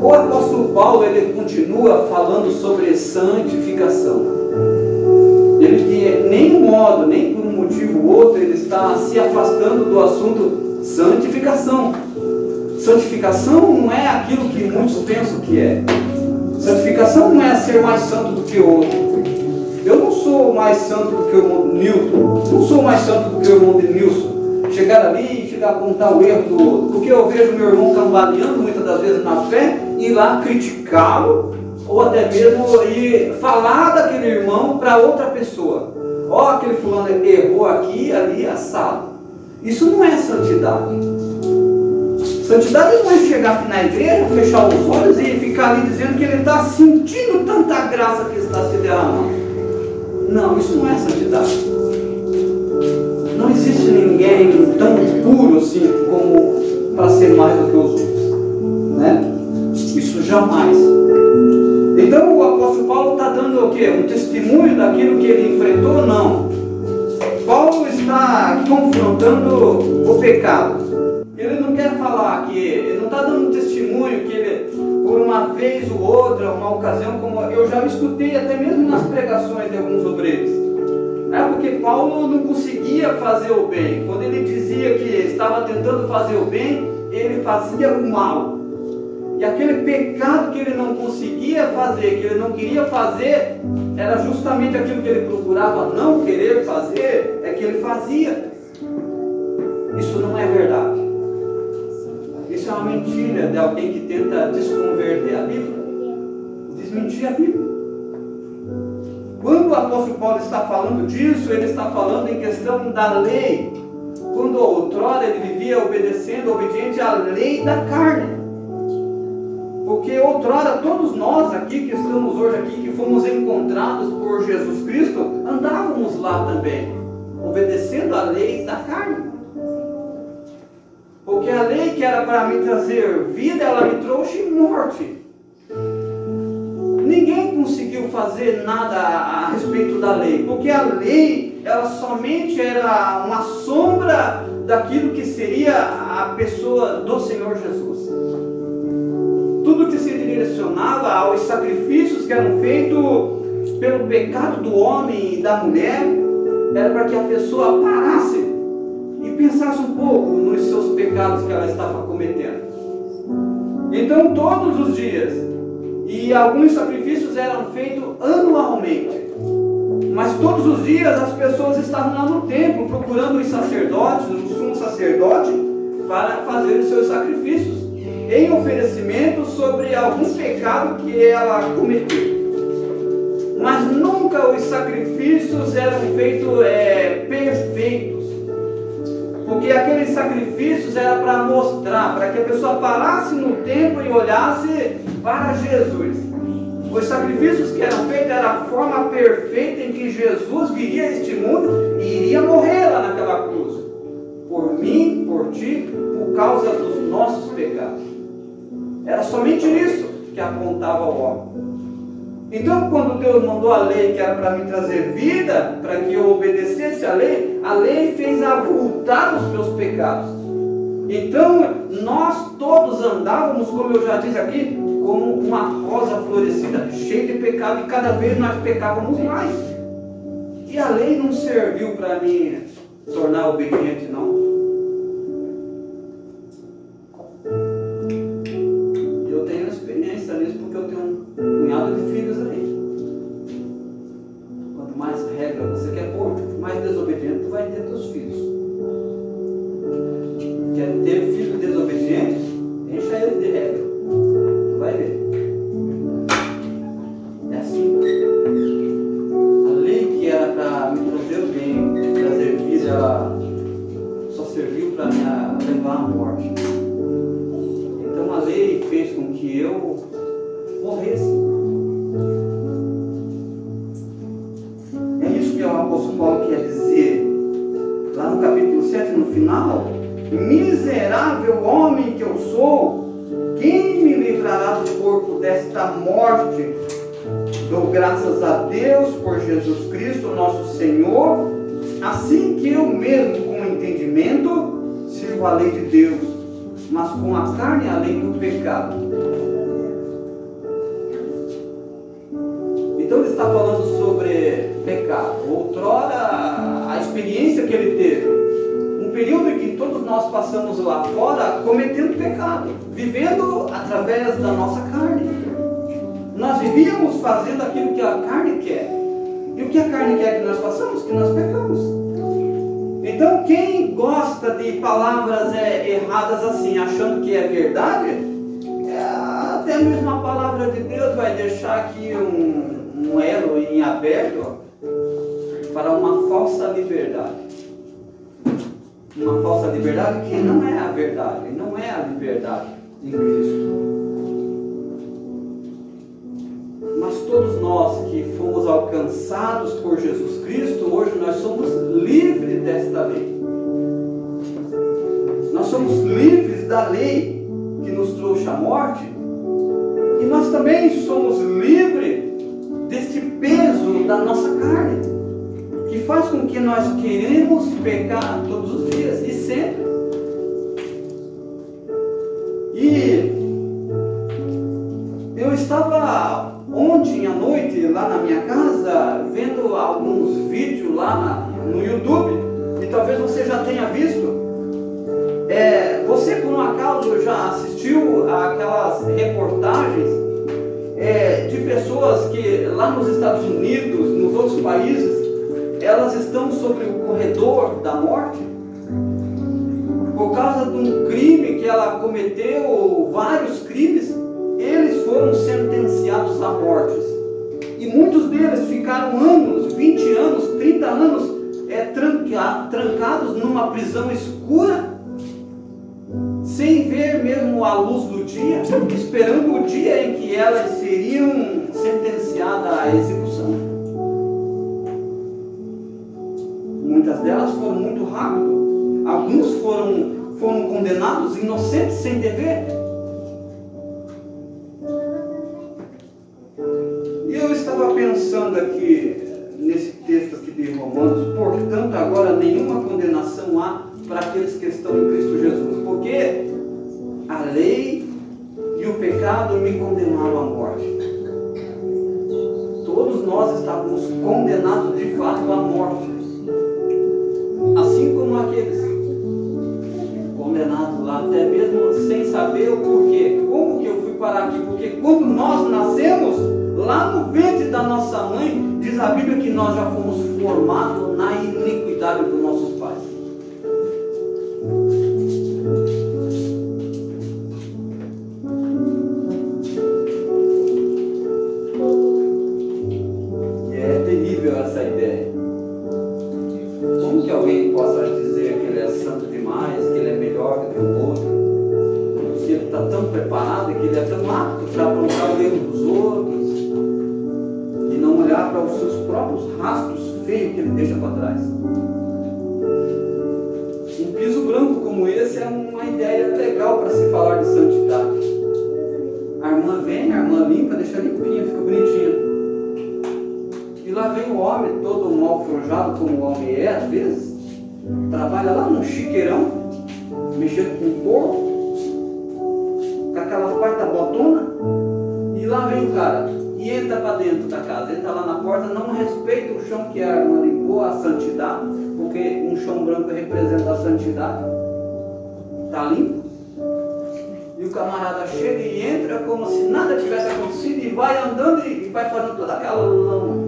O apóstolo Paulo, ele continua falando sobre santificação. Ele de nenhum modo, nem por um motivo ou outro, ele está se afastando do assunto santificação. Santificação não é aquilo que muitos pensam que é. Santificação não é ser mais santo do que o outro. Eu não sou mais santo do que o irmão Newton. Não sou mais santo do que o irmão de Nilson. Chegar ali e chegar a apontar o erro do outro. Porque eu vejo meu irmão cambaleando muitas das vezes na fé, e ir lá criticá-lo, ou até mesmo ir falar daquele irmão para outra pessoa. Ó, aquele fulano errou aqui, ali, assado. Isso não é santidade. Santidade não é chegar aqui na igreja, fechar os olhos e ficar ali dizendo que ele está sentindo tanta graça que está se derramando. Não, isso não é santidade. Não existe ninguém tão puro assim como para ser mais do que os outros, né? Isso jamais. Então o apóstolo Paulo está dando o quê? Um testemunho daquilo que ele enfrentou? Não. Paulo está confrontando o pecado. Ele não quer falar que ele não está dando um testemunho que ele, por uma vez ou outra, uma ocasião, como eu já escutei até mesmo nas pregações de alguns obreiros. É porque Paulo não conseguia fazer o bem. Quando ele dizia que estava tentando fazer o bem, ele fazia o mal. E aquele pecado que ele não conseguia fazer, que ele não queria fazer, era justamente aquilo que ele procurava não querer fazer, é que ele fazia. Isso não é verdade. Isso é uma mentira de alguém que tenta desconverter a Bíblia, desmentir a Bíblia. Quando o apóstolo Paulo está falando disso, ele está falando em questão da lei. Quando outrora ele vivia obedecendo, obediente à lei da carne. Porque outrora todos nós aqui, que estamos hoje aqui, que fomos encontrados por Jesus Cristo, andávamos lá também, obedecendo à lei da carne. Porque a lei que era para me trazer vida, ela me trouxe morte. Ninguém conseguiu fazer nada a respeito da lei, porque a lei, ela somente era uma sombra daquilo que seria a pessoa do Senhor Jesus. Tudo que se direcionava aos sacrifícios que eram feitos pelo pecado do homem e da mulher, era para que a pessoa parasse e pensasse um pouco nos seus pecados que ela estava cometendo. Então todos os dias, e alguns sacrifícios eram feitos anualmente, mas todos os dias as pessoas estavam lá no templo procurando os sacerdotes, o sumo sacerdote, para fazer os seus sacrifícios em oferecimento sobre algum pecado que ela cometeu. Mas nunca os sacrifícios eram feitos perfeitos, porque aqueles sacrifícios eram para mostrar, para que a pessoa parasse no templo e olhasse para Jesus. Os sacrifícios que eram feitos era a forma perfeita em que Jesus viria a este mundo e iria morrer lá naquela cruz, por mim, por ti, por causa dos nossos pecados. Era somente isso que apontava ao homem. Então, quando Deus mandou a lei que era para me trazer vida, para que eu obedecesse a lei fez avultar os meus pecados. Então, nós todos andávamos, como eu já disse aqui, como uma rosa florescida, cheia de pecado, e cada vez nós pecávamos mais. E a lei não serviu para me tornar obediente, não. Eu tenho experiência nisso porque eu tenho um punhado de filhos aí. Quanto mais regra você quer pôr, mais desobediente tu vai ter teus filhos. Quer ter filho desobediente? Encha ele de regra. Tu vai ver. É assim. A lei que era para me trazer o bem, trazer vida, ela só serviu para me levar à morte. Então a lei fez com que eu morresse. É isso que o apóstolo Paulo quer dizer. Lá no capítulo 7, no final: miserável homem que eu sou, quem me livrará do corpo desta morte? Dou graças a Deus por Jesus Cristo, nosso Senhor, assim que eu mesmo, com entendimento, sirvo a lei de Deus, mas com a carne a lei do pecado. experiência que ele teve. Um período em que todos nós passamos lá fora cometendo pecado, vivendo através da nossa carne. Nós vivíamos fazendo aquilo que a carne quer. E o que a carne quer que nós façamos? Que nós pecamos. Então, quem gosta de palavras erradas assim, achando que é verdade, até mesmo a palavra de Deus vai deixar aqui um elo em aberto para uma falsa liberdade. Uma falsa liberdade que não é a verdade, não é a liberdade em Cristo. Mas todos nós que fomos alcançados por Jesus Cristo, hoje nós somos livres desta lei. Nós somos livres da lei que nos trouxe a morte. E nós também somos livres deste peso da nossa carne, que faz com que nós queremos pecar todos os dias e sempre. E eu estava ontem à noite lá na minha casa vendo alguns vídeos lá no YouTube, e talvez você já tenha visto. Você por um acaso já assistiu aquelas reportagens de pessoas que lá nos Estados Unidos, nos outros países, elas estão sobre o corredor da morte por causa de um crime que ela cometeu, vários crimes. Eles foram sentenciados à morte. E muitos deles ficaram anos, 20 anos, 30 anos trancados numa prisão escura, sem ver mesmo a luz do dia, esperando o dia em que elas seriam sentenciadas à execução. Muitas delas foram muito rápido. Alguns foram condenados inocentes sem dever. E eu estava pensando aqui nesse texto aqui de Romanos: portanto agora nenhuma condenação há para aqueles que estão em Cristo Jesus, porque a lei e o pecado me condenaram à morte. Todos nós estávamos condenados de fato à morte, assim como aqueles condenados lá, até mesmo sem saber o porquê. Como que eu fui parar aqui? Porque quando nós nascemos, lá no ventre da nossa mãe, diz a Bíblia que nós já fomos formados na iniquidade dos nossos pais. E é terrível essa ideia. Como que alguém possa dizer que ele é santo demais, que ele é melhor do que o outro, que ele está tão preparado, que ele é tão apto para apontar o erro dos outros e não olhar para os seus próprios rastros feios que ele deixa para trás? Um piso branco como esse é uma ideia legal para se falar de santidade. A irmã vem, a irmã limpa, deixa limpinha, fica bonitinha. E lá vem o homem todo mal forjado, como o homem é às vezes, trabalha lá num chiqueirão, mexendo com porco, com aquela quarta botona, e lá vem o cara e entra para dentro da casa, entra lá na porta, não respeita o chão que a irmã limpou, a santidade, porque um chão branco representa a santidade, está limpo. E o camarada chega e entra como se nada tivesse acontecido e vai andando e vai fazendo toda aquela lama.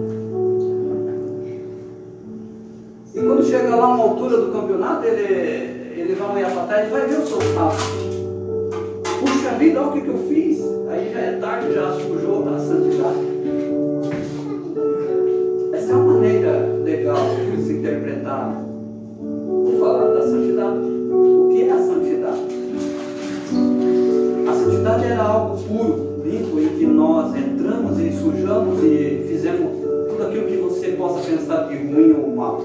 E quando chega lá uma altura do campeonato, ele vai olhar para trás e vai ver o seu passo. Puxa vida, olha o que eu fiz. Aí já é tarde, já sujou a santidade. Essa é uma maneira legal de se interpretar. Vou falar da santidade. O que é a santidade? A santidade era algo puro, limpo, em que nós entramos e sujamos e fizemos tudo aquilo que você possa pensar de ruim ou mal.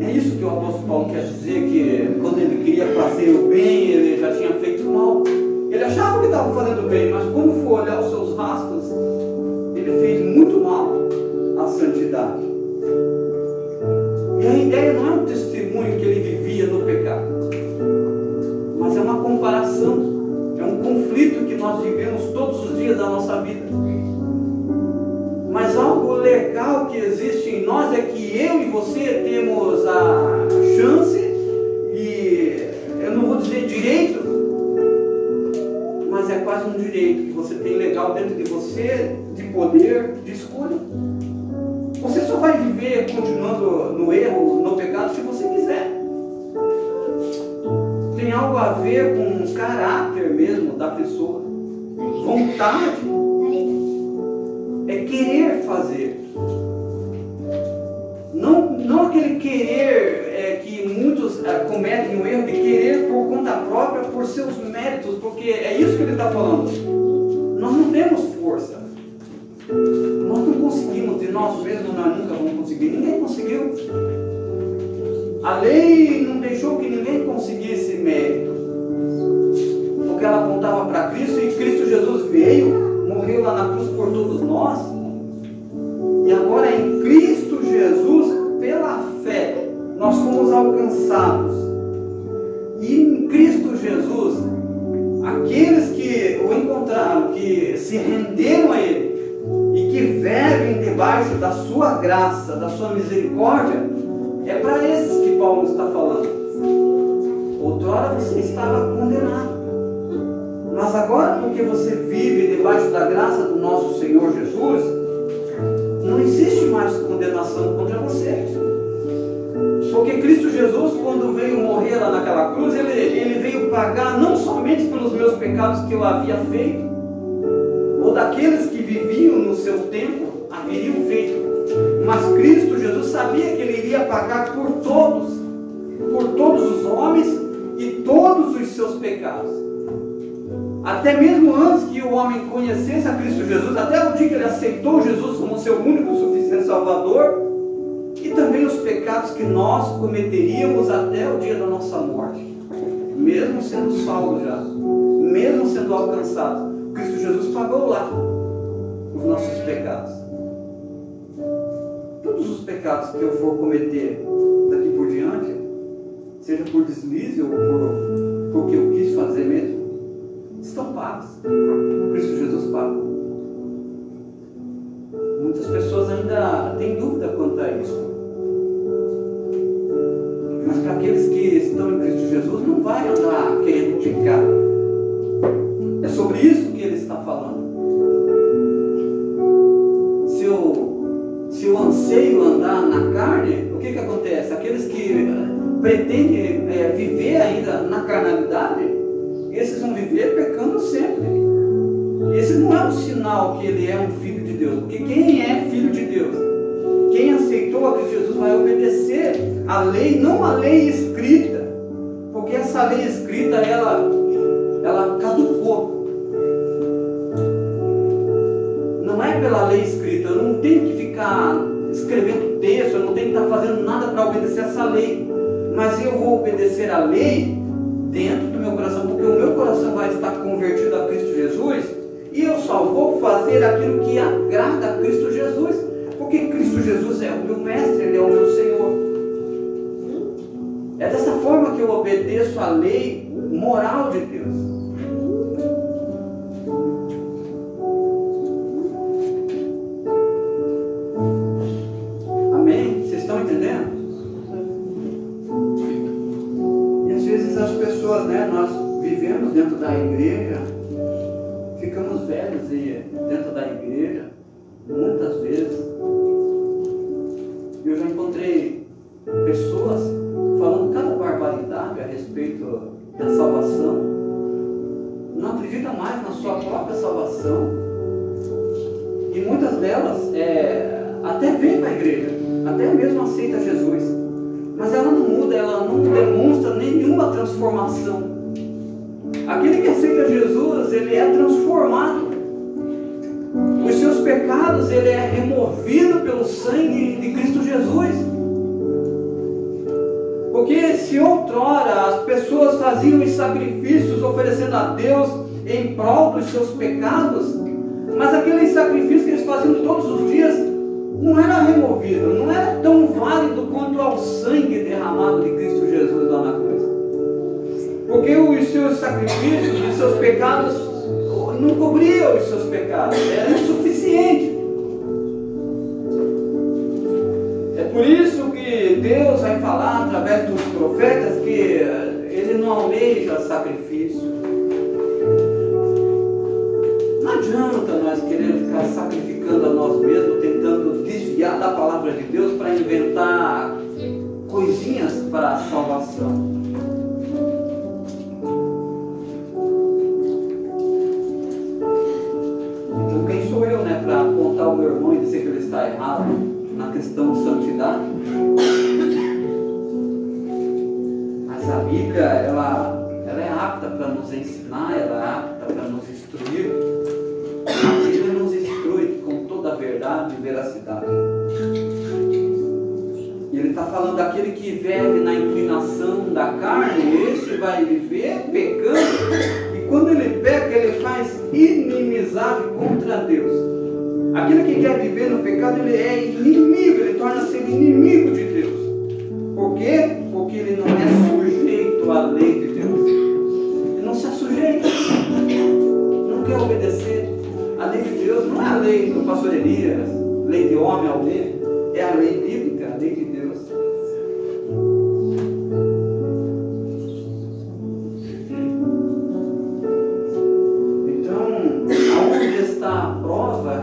É isso que o apóstolo Paulo quer dizer, que quando ele queria fazer o bem, ele já tinha feito o mal. Ele achava que estava fazendo bem, mas quando for olhar os seus rastros, ele fez muito mal à santidade. E a ideia não é um testemunho que ele vivia no pecado, mas é uma comparação, é um conflito que nós vivemos todos os dias da nossa vida. Mas algo legal legal que existe em nós é que eu e você temos a chance, e eu não vou dizer direito, mas é quase um direito que você tem legal dentro de você, de poder, de escolha. Você só vai viver continuando no erro, no pecado, se você quiser. Tem algo a ver com o caráter mesmo da pessoa. Vontade. É querer fazer. Não aquele querer que muitos cometem o erro de querer por conta própria, por seus méritos, porque é isso que ele está falando. Nós não temos força. Nós não conseguimos, de nós mesmos nós nunca vamos conseguir. Ninguém conseguiu. A lei não deixou que ninguém conseguisse mérito, porque ela apontava para Cristo, e Cristo Jesus veio, morreu lá na cruz por todos nós, e agora em Cristo Jesus, pela fé, nós fomos alcançados. E em Cristo Jesus, aqueles que o encontraram, que se renderam a Ele, e que vivem debaixo da sua graça, da sua misericórdia, é para esses que Paulo está falando. Outrora você estava condenado, mas agora, porque você vive debaixo da graça do nosso Senhor Jesus, não existe mais condenação contra você. Porque Cristo Jesus, quando veio morrer lá naquela cruz, ele veio pagar não somente pelos meus pecados que eu havia feito, ou daqueles que viviam no seu tempo haveriam feito, mas Cristo Jesus sabia que Ele iria pagar por todos os homens e todos os seus pecados. Até mesmo antes que o homem conhecesse a Cristo Jesus, até o dia que ele aceitou Jesus como seu único e suficiente Salvador, e também os pecados que nós cometeríamos até o dia da nossa morte, mesmo sendo salvos já, mesmo sendo alcançados, Cristo Jesus pagou lá os nossos pecados. Todos os pecados que eu for cometer daqui por diante, seja por deslize ou porque eu quis fazer mesmo, estão pagos. Cristo Jesus pagou. Muitas pessoas ainda têm dúvida quanto a isso. Mas para aqueles que estão em Cristo Jesus, não vai andar querendo pecar. É sobre isso que ele está falando. Se eu anseio andar na carne, o que acontece? Aqueles que pretendem viver ainda na carnalidade, esses vão viver pecando sempre. Esse não é um sinal que ele é um filho de Deus, porque quem é filho de Deus, quem aceitou a Cristo Jesus, vai obedecer a lei, não a lei escrita, porque essa lei escrita ela caducou. Não é pela lei escrita, eu não tenho que ficar escrevendo texto, eu não tenho que estar fazendo nada para obedecer essa lei, mas eu vou obedecer a lei dentro do meu coração, porque o meu coração vai estar convertido a Cristo Jesus, e eu só vou fazer aquilo que agrada a Cristo Jesus, porque Cristo Jesus é o meu mestre, Ele é o meu Senhor. É dessa forma que eu obedeço a lei moral de Deus. Amém? Vocês estão entendendo? E às vezes as pessoas, nós vivemos dentro da igreja, ficamos velhos dentro da igreja, muitas vezes. Eu já encontrei pessoas falando cada barbaridade a respeito da salvação, não acredita mais na sua própria salvação, e muitas delas até vêm para a igreja, até mesmo aceita Jesus, mas ela não muda, ela não demonstra nenhuma transformação. Aquele que aceita Jesus, ele é transformado. Os seus pecados, ele é removido pelo sangue de Cristo Jesus. Porque se outrora as pessoas faziam os sacrifícios oferecendo a Deus em prol dos seus pecados, mas aqueles sacrifícios que eles faziam todos os dias não era removido, não era tão válido quanto ao sangue derramado de Cristo Jesus lá na cruz. Porque os seus sacrifícios, os seus pecados não cobriam os seus pecados, era insuficiente. Por isso que Deus vai falar através dos profetas que Ele não almeja sacrifício. Não adianta nós querendo ficar sacrificando a nós mesmos, tentando desviar da palavra de Deus para inventar coisinhas para a salvação. Então quem sou eu, né, para apontar o meu irmão e dizer que ele está errado na questão de santidade? Mas a Bíblia, ela é apta para nos ensinar, ela é apta para nos instruir. A Bíblia nos instrui com toda a verdade e veracidade. E ele está falando daquele que vive na inclinação da carne, esse vai viver pecando, e quando ele peca, ele faz inimizade contra Deus. Aquele que quer viver no pecado, ele é inimigo, ele torna-se inimigo de Deus. Por quê? Porque ele não é sujeito à lei de Deus. Ele não se assujeita, não quer obedecer. A lei de Deus não é a lei do pastor Elias, lei de homem alguém, é a lei bíblica, a lei de Deus. Então, aonde está a prova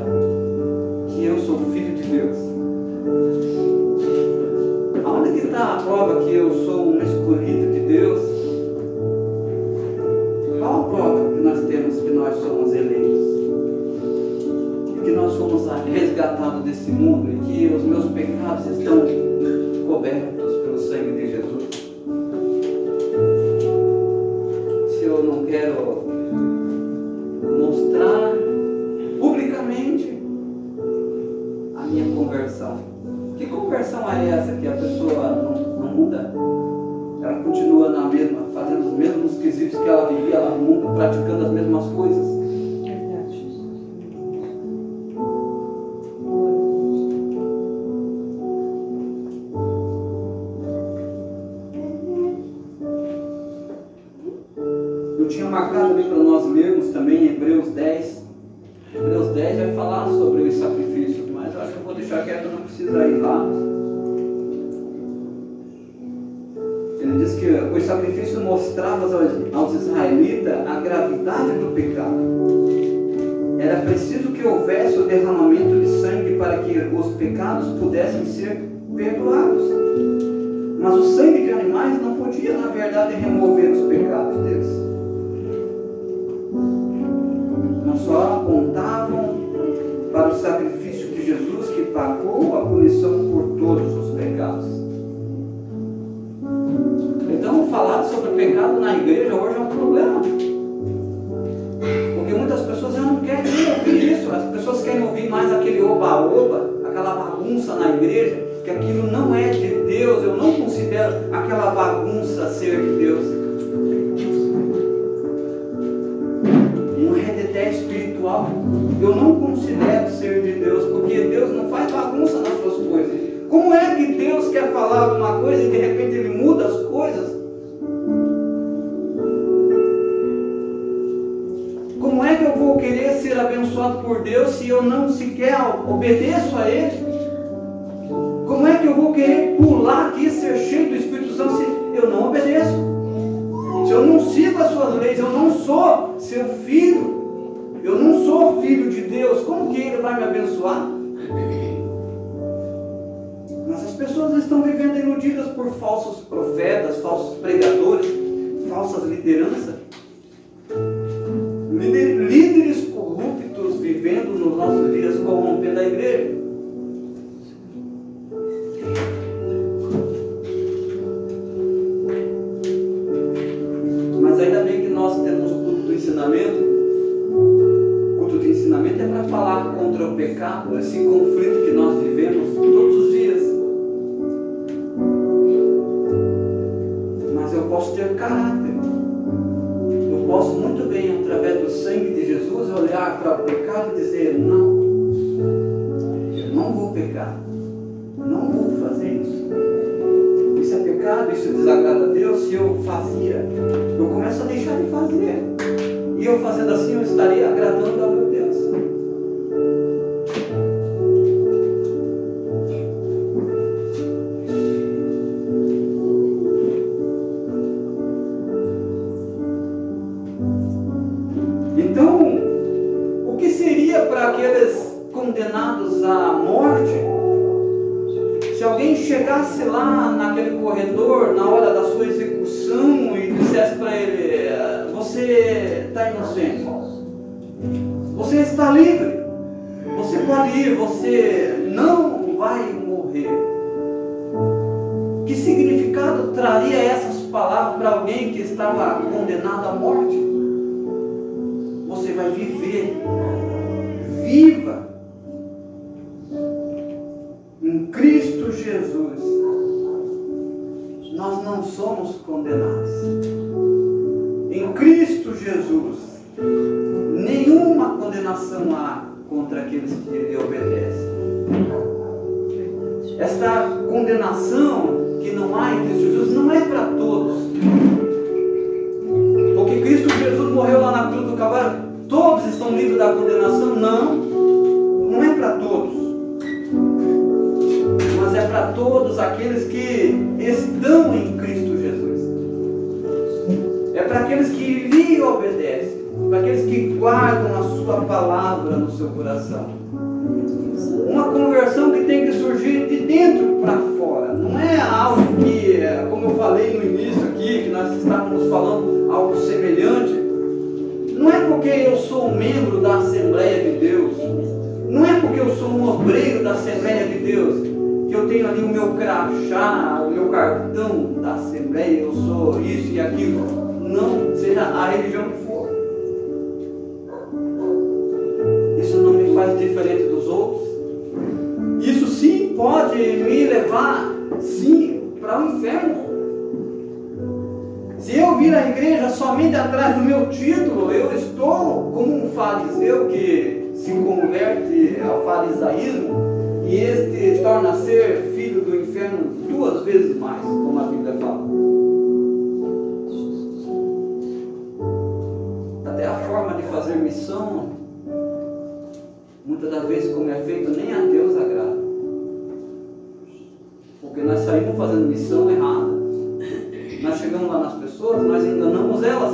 que eu sou filho de Deus? Aonde que está a prova que eu sou um escolhido de Deus? Qual a prova que nós temos que nós somos eleitos? Que nós fomos resgatados desse mundo e que os meus pecados estão cobertos pelo sangue de Jesus. Se eu não quero mostrar publicamente a minha conversão, que conversão é essa que a pessoa não muda? Ela continua na mesma, fazendo os mesmos quesitos que ela vivia lá no mundo, praticando as mesmas coisas. Eu tinha marcado ali para nós lermos também Hebreus 10. Hebreus 10 vai falar sobre o sacrifício, mas eu acho que eu vou deixar quieto, não precisa ir lá. Ele diz que o sacrifício mostrava aos israelitas a gravidade do pecado. Era preciso que houvesse o derramamento de sangue para que os pecados pudessem ser perdoados. Mas o sangue de animais não podia, na verdade, remover os pecados deles. Não só apontavam para o sacrifício de Jesus, que pagou a punição por todos os pecados. Então, falar sobre o pecado na igreja hoje é um problema. Porque muitas pessoas já não querem ouvir isso. As pessoas querem ouvir mais aquele oba-oba, aquela bagunça na igreja, que aquilo não é de Deus. Eu não considero aquela bagunça ser de Deus. Um redeté espiritual, eu não considero ser de Deus, porque Deus não faz bagunça nas suas coisas. Como é que Deus quer falar alguma coisa e de repente Ele muda as coisas? Como é que eu vou querer ser abençoado por Deus se eu não sequer obedeço a Ele? Como é que eu vou querer pular aqui, ser cheio do Espírito Santo se eu não obedeço? Se eu não sigo as suas leis, eu não sou seu filho, eu não sou filho de Deus, como que Ele vai me abençoar? Mas as pessoas estão vivendo iludidas por falsos profetas, falsos pregadores, falsas lideranças. Líderes corruptos vivendo nos nossos dias, corrompendo a igreja. Mas ainda bem que nós temos o culto do ensinamento. O culto do ensinamento é para falar contra o pecado, esse conflito que nós vivemos todos os dias. Mas eu posso ter caráter. Eu posso muito bem, através do sangue de Jesus, olhar para o pecado e dizer: não, eu não vou pecar, não vou fazer isso. Isso é pecado, isso desagrada a Deus. Se eu fazia, eu começo a deixar de fazer. E eu fazendo assim, eu estaria agradando ao meu Deus. aqueles condenados à morte, se alguém chegasse lá naquele corredor, na hora da sua execução, e dissesse para ele: você está inocente, você está livre, você pode ir, você não vai morrer. Que significado traria essas palavras para alguém que estava condenado à morte? Você vai viver, viva em Cristo Jesus. Nós não somos condenados. Em Cristo Jesus, nenhuma condenação há contra aqueles que lhe obedecem. Esta condenação que não há em Cristo Jesus não é para todos. Porque Cristo Jesus morreu lá na cruz do Calvário, todos estão livres da condenação? Não, não é para todos. Mas é para todos aqueles que estão em Cristo Jesus. É para aqueles que lhe obedecem, para aqueles que guardam a sua palavra no seu coração. Uma conversão que tem que surgir de dentro para fora. Não é algo que, como eu falei no início aqui, que nós estávamos falando algo semelhante. Não é porque eu sou um membro da Assembleia de Deus, não é porque eu sou um obreiro da Assembleia de Deus, que eu tenho ali o meu crachá, o meu cartão da Assembleia, eu sou isso e aquilo. Não, seja a religião que for. Isso não me faz diferente dos outros. Isso sim pode me levar, sim, para o inferno. Se eu vir à igreja somente atrás do meu título, eu estou como um fariseu que se converte ao farisaísmo e este torna a ser filho do inferno 2 vezes mais, como a Bíblia fala. Até a forma de fazer missão, muitas das vezes, como é feito, nem a Deus agrada. Porque nós saímos fazendo missão errada. Nós chegamos lá nas pessoas, nós enganamos elas.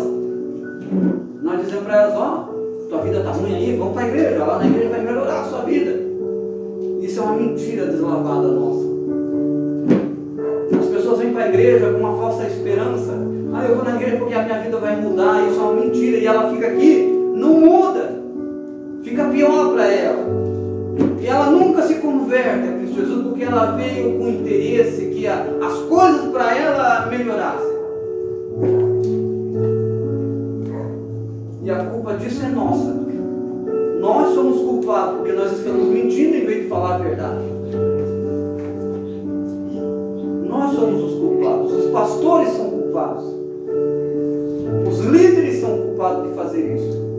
Nós dizemos para elas: ó, tua vida está ruim aí, vamos para a igreja, lá na igreja vai melhorar a sua vida. Isso é uma mentira deslavada nossa. As pessoas vêm para a igreja com uma falsa esperança. Ah, eu vou na igreja porque a minha vida vai mudar. Isso é uma mentira. E ela fica aqui, não muda. Fica pior para ela. E ela nunca se converte a Cristo Jesus porque ela veio com interesse que as coisas para ela melhorassem. E a culpa disso é nossa. Nós somos culpados porque nós estamos mentindo em vez de falar a verdade. Nós somos os culpados. Os pastores são culpados. Os líderes são culpados de fazer isso.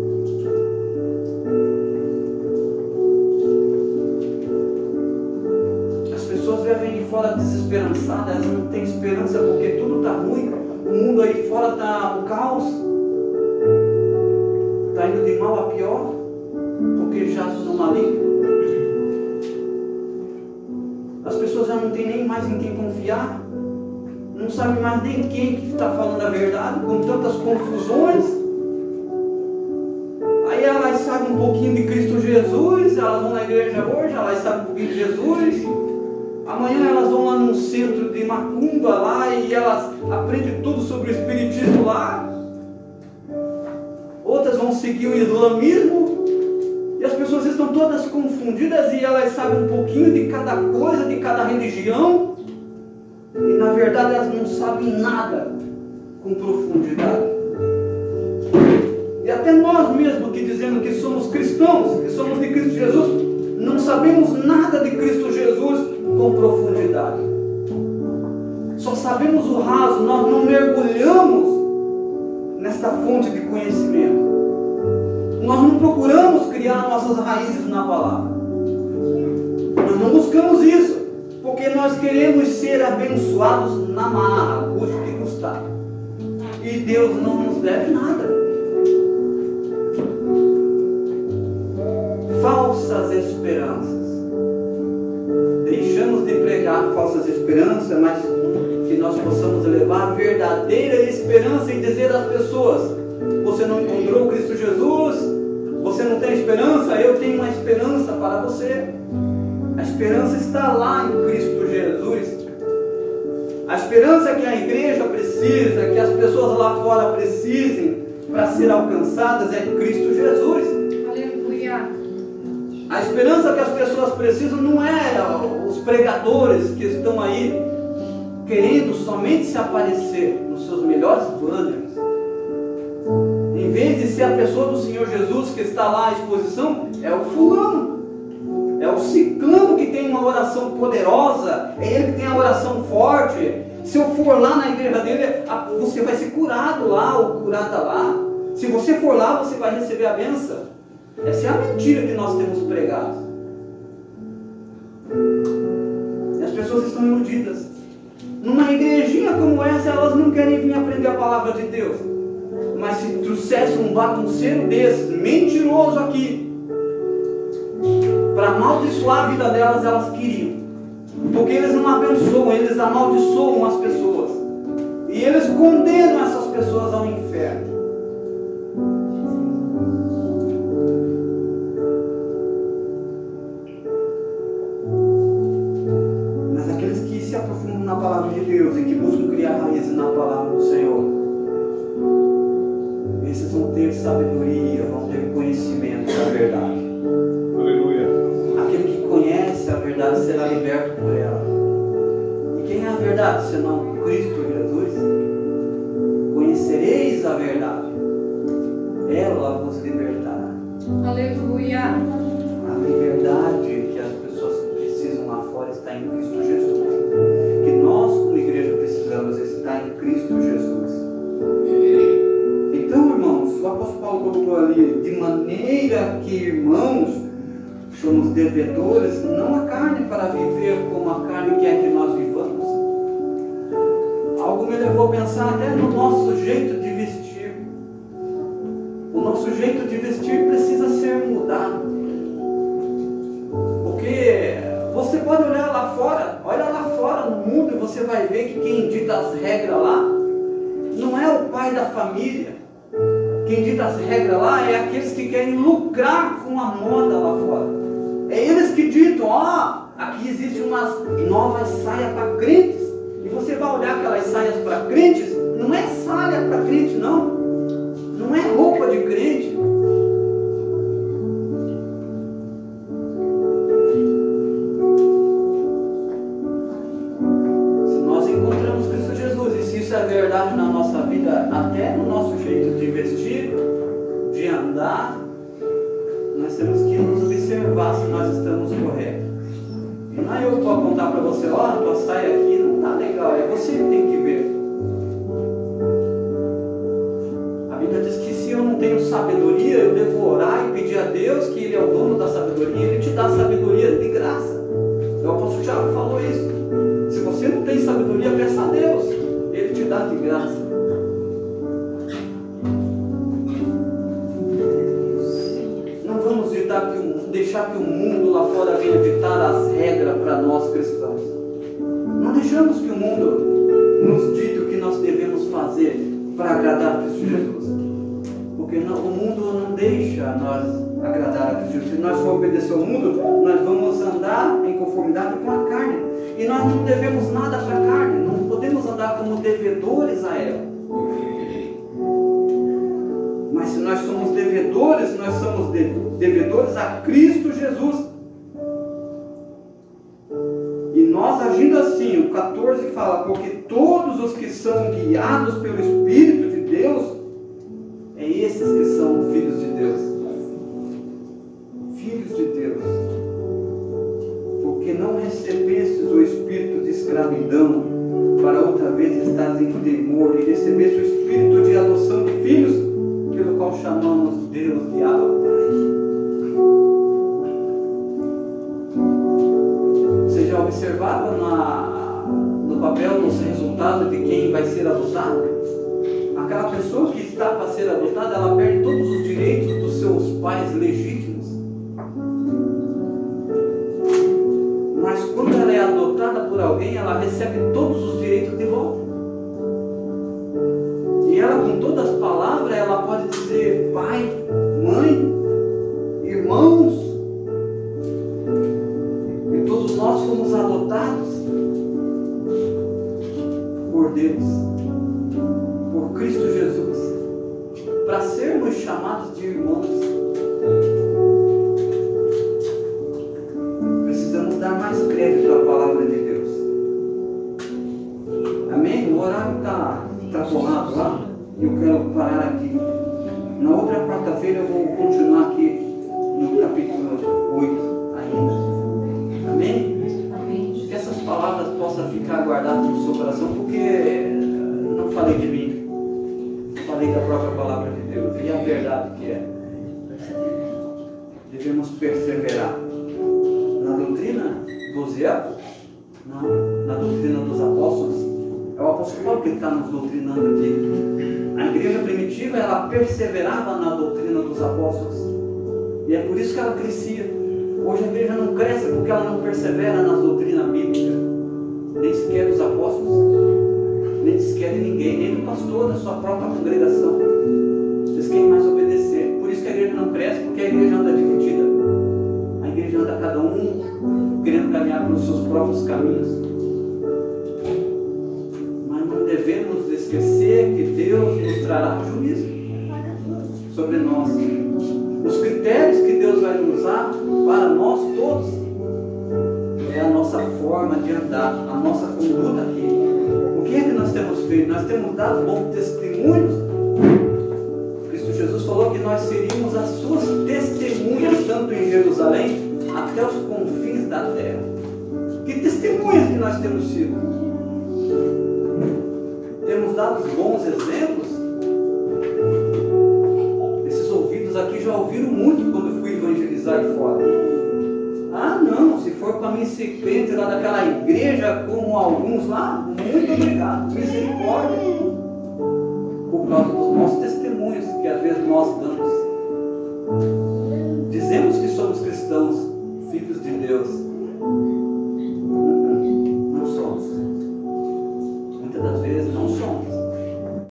Vêm de fora desesperançadas, elas não têm esperança porque tudo está ruim, o mundo aí fora está um caos, está indo de mal a pior, porque já no maligno. As pessoas já não têm nem mais em quem confiar, não sabem mais nem quem que está falando a verdade, com tantas confusões. Aí elas sabem um pouquinho de Cristo Jesus, elas vão na igreja hoje, elas sabem um pouquinho de Jesus. Amanhã elas vão lá num centro de macumba lá e elas aprendem tudo sobre o espiritismo lá. Outras vão seguir o islamismo. E as pessoas estão todas confundidas e elas sabem um pouquinho de cada coisa, de cada religião. E na verdade elas não sabem nada com profundidade. E até nós mesmos que dizemos que somos cristãos, que somos de Cristo Jesus, não sabemos nada de Cristo Jesus com profundidade. Só sabemos o raso, nós não mergulhamos nesta fonte de conhecimento. Nós não procuramos criar nossas raízes na palavra. Nós não buscamos isso, porque nós queremos ser abençoados na marra, custe o que custar. E Deus não nos deve nada. Falsas esperanças. Deixamos de pregar falsas esperanças, mas que nós possamos levar a verdadeira esperança e dizer às pessoas: você não encontrou Cristo Jesus? Você não tem esperança? Eu tenho uma esperança para você. A esperança está lá em Cristo Jesus. A esperança que a igreja precisa, que as pessoas lá fora precisem para ser alcançadas é Cristo Jesus. Aleluia. A esperança que as pessoas precisam não é os pregadores que estão aí querendo somente se aparecer nos seus melhores banners. Em vez de ser a pessoa do Senhor Jesus que está lá à exposição, é o fulano, é o ciclano que tem uma oração poderosa, é ele que tem a oração forte. Se eu for lá na igreja dele, você vai ser curado lá ou curada lá. Se você for lá, você vai receber a bênção. Essa é a mentira que nós temos pregado. E as pessoas estão iludidas. Numa igrejinha como essa, elas não querem vir aprender a palavra de Deus. Mas se trouxesse um bagunceiro desses, mentiroso aqui, para amaldiçoar a vida delas, elas queriam. Porque eles não abençoam, eles amaldiçoam as pessoas. E eles condenam essas pessoas ao inferno. Mas aqueles que se aprofundam na palavra de Deus e que buscam criar raízes na palavra do Senhor, esses vão ter sabedoria, vão ter conhecimento da verdade. Aleluia. Aquele que conhece a verdade será liberto por ela. E quem é a verdade, senão Cristo Jesus? Conhecereis a verdade, ela vos libertará. Aleluia. A liberdade que as pessoas precisam lá fora está em Cristo Jesus. Que nós, como igreja, precisamos estar em Cristo Jesus. Então, irmãos, o apóstolo Paulo colocou ali, de maneira que, irmãos, somos devedores, não a carne para viver como a carne quer que nós vivamos. Algo me levou a pensar até no nosso jeito de vestir. O nosso jeito de vestir precisa ser mudado. Porque você pode olhar lá fora, olha lá fora no mundo e você vai ver que quem dita as regras lá não é o pai da família. Quem dita as regras lá é aqueles que querem lucrar com a moda lá fora. É eles que ditam, aqui existe umas novas saias para crentes. E você vai olhar aquelas saias para crentes, não é saia para crente não. Não é roupa de crente. Se nós encontramos Cristo Jesus, e se isso é verdade na nossa vida, até no nosso jeito de vestir, de andar, nós temos que nos observar se nós estamos corretos. E não é eu que vou apontar para você, a tua saia aqui não está legal, é você que tem que ver. A Bíblia diz que se eu não tenho sabedoria, eu devo orar e pedir a Deus, que Ele é o dono da sabedoria, Ele te dá sabedoria de graça. O apóstolo Tiago falou isso. Se você não tem sabedoria, peça a Deus, Ele te dá de graça. Deixar que o mundo lá fora venha ditar as regras para nós cristãos. Não deixamos que o mundo nos dite o que nós devemos fazer para agradar a Cristo Jesus. Porque o mundo não deixa nós agradar a Cristo Jesus. Se nós for obedecer ao mundo, nós vamos andar em conformidade com a carne. E nós não devemos nada para a carne. Não podemos andar como devedores a ela. Mas se nós somos devedores, nós somos devedores a Cristo Jesus. E nós agindo assim, o 14 fala, porque todos os que são guiados pelo Espírito de Deus, é esses que são filhos de Deus. Filhos de Deus. Porque não recebestes o espírito de escravidão, para outra vez estares em temor, e recebeste o espírito de adoção de filhos, pelo qual chamamos Deus de Abba Pai. Você já observava no papel, nos resultados de quem vai ser adotado? Aquela pessoa que está para ser adotada, ela perde todos os direitos dos seus pais legítimos. Mas quando ela é adotada por alguém, ela recebe todos os direitos de volta. E ela, com todas as palavras, ela pode dizer pai, mãe, irmãos, quero parar aqui. Na outra quarta-feira eu vou continuar aqui no capítulo 8 ainda. Amém? Amém. Que essas palavras possam ficar guardadas no seu coração, porque não falei de mim, falei da própria palavra de Deus e a verdade que é. Devemos perseverar na doutrina dos erros, na doutrina dos apóstolos. É o apóstolo Paulo que está nos doutrinando aqui. A igreja primitiva, ela perseverava na doutrina dos apóstolos. E é por isso que ela crescia. Hoje a igreja não cresce porque ela não persevera nas doutrinas bíblicas. Nem sequer dos apóstolos, nem sequer de ninguém, nem do pastor da sua própria congregação. Eles querem mais obedecer. Por isso que a igreja não cresce, porque a igreja anda dividida. A igreja anda cada um querendo caminhar pelos seus próprios caminhos. Mas não devemos esquecer que Deus nos trará juízo sobre nós. Os critérios que Deus vai usar para nós todos é a nossa forma de andar, a nossa conduta aqui. O que é que nós temos feito? Nós temos dado bons testemunhos. Cristo Jesus falou que nós seríamos as suas testemunhas, tanto em Jerusalém até os confins da terra. Que testemunhas que nós temos sido? Temos dado bons exemplos? Esses ouvidos aqui já ouviram muito quando eu fui evangelizar de fora. Ah não, se for para mim ser crente lá daquela igreja como alguns lá, muito obrigado, misericórdia. Por causa dos nossos testemunhos que às vezes nós damos.